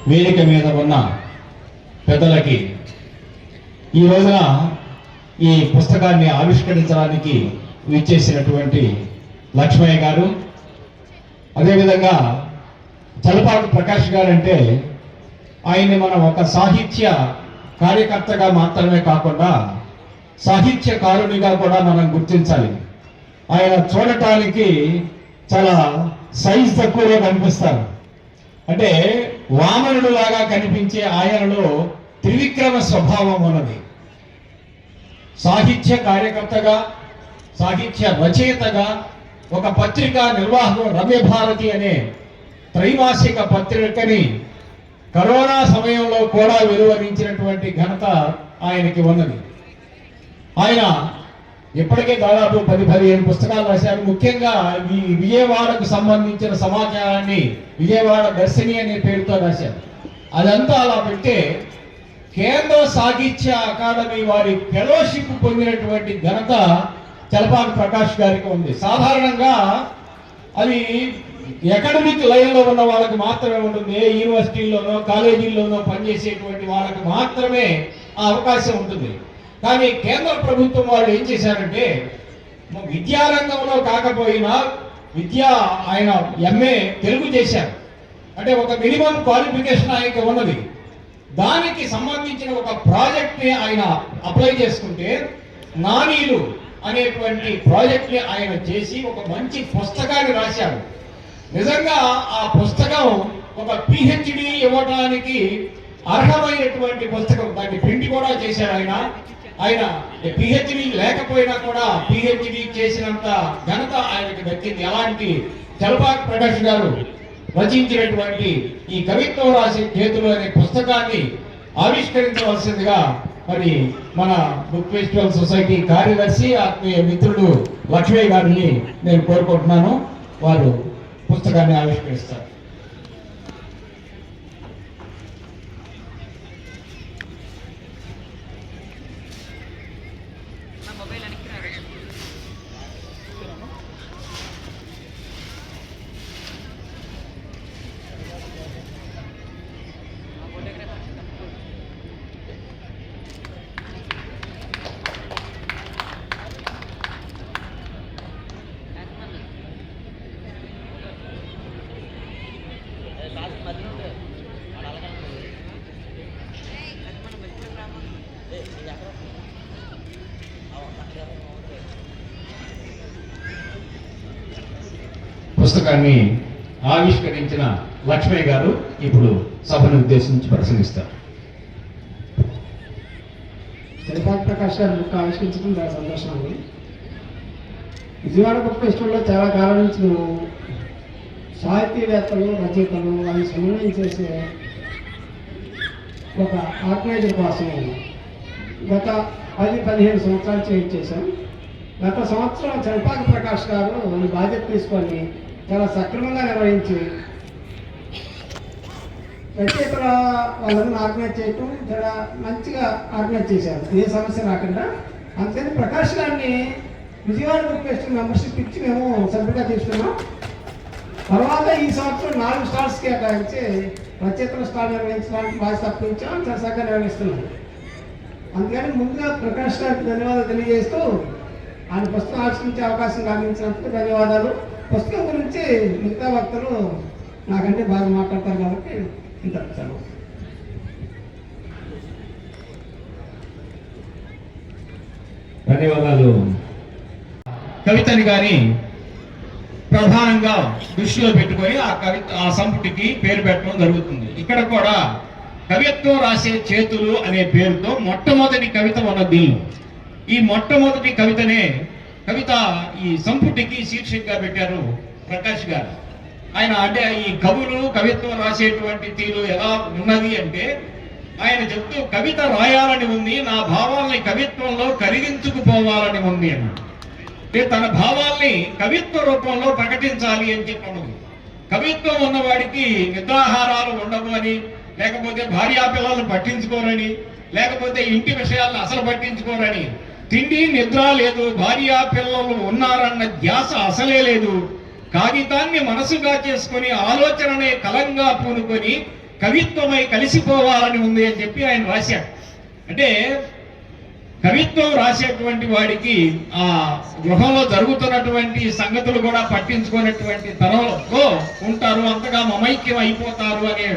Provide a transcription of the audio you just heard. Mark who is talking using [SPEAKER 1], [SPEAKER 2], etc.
[SPEAKER 1] వేదిక మీద ఉన్న పెద్దలకి ఈ రోజున ఈ పుస్తకాన్ని ఆవిష్కరించడానికి విచ్చేసినటువంటి లక్ష్మయ్య గారు, అదేవిధంగా చలపాటి ప్రకాష్ గారు అంటే ఆయన్ని మనం ఒక సాహిత్య కార్యకర్తగా మాత్రమే కాకుండా సాహిత్యకారునిగా కూడా మనం గుర్తించాలి. ఆయన చూడటానికి చాలా సైజ్ తక్కువగా కనిపిస్తారు. అంటే వామనుడు లాగా కనిపించే ఆయనలో త్రివిక్రమ స్వభావం ఉన్నది. సాహిత్య కార్యకర్తగా, సాహిత్య రచయితగా, ఒక పత్రికా నిర్వాహకం రమ్యభారతి అనే త్రైమాసిక పత్రికని కరోనా సమయంలో కూడా వెలువరించినటువంటి ఘనత ఆయనకి ఉన్నది. ఆయన ఇప్పటికే దాదాపు 10-15 పుస్తకాలు రాశారు. ముఖ్యంగా ఈ విజయవాడకు సంబంధించిన సమాచారాన్ని విజయవాడ దర్శిని అనే పేరుతో రాశారు. అదంతా అలా పెట్టే కేంద్ర సాహిత్య అకాడమీ వారి ఫెలోషిప్ పొందినటువంటి ఘనత చలపాటి ప్రకాష్ గారికి ఉంది. సాధారణంగా అది అకాడమిక్ లైన్లో ఉన్న వాళ్ళకి మాత్రమే ఉంటుంది. ఏ యూనివర్సిటీల్లోనో కాలేజీల్లోనో పనిచేసేటువంటి వాళ్ళకి మాత్రమే ఆ అవకాశం ఉంటుంది. కానీ కేంద్ర ప్రభుత్వం వాళ్ళు ఏం చేశారంటే, విద్యారంగంలో కాకపోయినా ఆయన ఎంఏ తెలుగు చేశారు. అంటే ఒక మినిమం క్వాలిఫికేషన్ ఆయనకి ఉన్నది. దానికి సంబంధించిన ఒక ప్రాజెక్ట్ని ఆయన అప్లై చేసుకుంటే నానీలు అనేటువంటి ప్రాజెక్ట్ని ఆయన చేసి ఒక మంచి పుస్తకాన్ని రాశారు. నిజంగా ఆ పుస్తకం ఒక పిహెచ్డి ఇవ్వడానికి అర్హమైనటువంటి పుస్తకం. దాన్ని ప్రింట్ కూడా చేశారు ఆయన పిహెచ్డి లేకపోయినా కూడా పిహెచ్డి చేసినంత ఘనత ఆయనకి దక్కింది. అలాంటి చలపాటి ప్రకాష్ గారు రచించినటువంటి ఈ కవిత్వం రాసే చేతులు అనే పుస్తకాన్ని ఆవిష్కరించవలసిందిగా మరి మన బుక్ ఫెస్టివల్ సొసైటీ కార్యదర్శి ఆత్మీయ మిత్రుడు లక్ష్మయ్య గారిని నేను కోరుకుంటున్నాను. వారు పుస్తకాన్ని ఆవిష్కరిస్తారు. పుస్తకాన్ని ఆవిష్కరించిన లక్ష్మయ్య గారు ఇప్పుడు సభను ఉద్దేశించి ప్రసంగిస్తారు.
[SPEAKER 2] చలపాటి ప్రకాష్ గారు బుక్ ఆవిష్కరించడం చాలా సంతోషం ఉంది. విజయవాడ బుక్ ఫెస్టివల్లో చాలా కాలం నుంచి నువ్వు సాహితీవేత్తలు, రచయితలు వాళ్ళని సమన్వయం చేసే ఒక ఆర్గనైజర్ కోసం గత 10-15 సంవత్సరాలు చేశాం. గత సంవత్సరం చలపాటి ప్రకాష్ గారు ఈ బాధ్యత తీసుకొని చాలా సక్రమంగా నిర్వహించి రచయితల వాళ్ళని ఆర్గనైజ్ చేయటం చాలా మంచిగా ఆర్గనైజ్ చేశారు. ఏ సమస్య రాకుండా. అందుకని ప్రకాష్ గారిని విజయవాడ బుక్ ఫెస్టివల్ మెంబర్షిప్ ఇచ్చి మేము సభ్యుగా తీసుకున్నాం. తర్వాత ఈ సంవత్సరం 4 స్టాల్స్ కేటాయించి రచయితల స్టాల్ నిర్వహించడానికి బాధ్యత అప్పగించాం. చాలా చక్కగా నిర్వహిస్తున్నాం. అందుకని ముందుగా ప్రకాష్ గారికి ధన్యవాదాలు తెలియజేస్తూ ఆయన పుస్తకం ఆవిష్కరించే అవకాశం కలిగించినందుకు ధన్యవాదాలు. పుస్తకం గురించి మిగతా వక్తలు నాకంటే బాగా మాట్లాడతారు కాబట్టి ఇంత సెలవు.
[SPEAKER 1] ధన్యవాదాలు. కవితని గాని ప్రధానంగా దృష్టిలో పెట్టుకొని ఆ సంపుటికి పేరు పెట్టడం జరుగుతుంది. ఇక్కడ కూడా కవిత్వం రాసే చేతులు అనే పేరుతో మొట్టమొదటి కవిత ఉన్న దీనిలో ఈ మొట్టమొదటి కవిత ఈ సంపుటికి శీర్షికగా పెట్టారు ప్రకాష్ గారు. ఆయన అంటే ఈ కవులు కవిత్వం రాసేటువంటి తీరు ఎలా ఉన్నది అంటే ఆయన చెప్తూ కవిత రాయాలని ఉంది, నా భావాల్ని కవిత్వంలో కరిగించుకుపోవాలని ఉంది అని. అంటే తన భావాల్ని కవిత్వ రూపంలో ప్రకటించాలి అని చెప్పనుంది. కవిత్వం ఉన్నవాడికి నిద్రాహారాలు ఉండవు అని, లేకపోతే భార్యాపిల్లలను పట్టించుకోరని, లేకపోతే ఇంటి విషయాలను అసలు పట్టించుకోరని, తిండి నిద్ర లేదు, భార్యా పిల్లలు ఉన్నారన్న ధ్యాస అసలే లేదు, కాగితాన్ని మనసుగా చేసుకొని ఆలోచననే కలంగా పూనుకొని కవిత్వమై కలిసిపోవాలని ఉంది అని చెప్పి ఆయన రాశాడు. అంటే కవిత్వం రాసేటువంటి వాడికి ఆ గృహంలో జరుగుతున్నటువంటి సంగతులు కూడా పట్టించుకునేటువంటి తరంలో ఉంటారు, అంతగా మమైక్యం అయిపోతారు అనే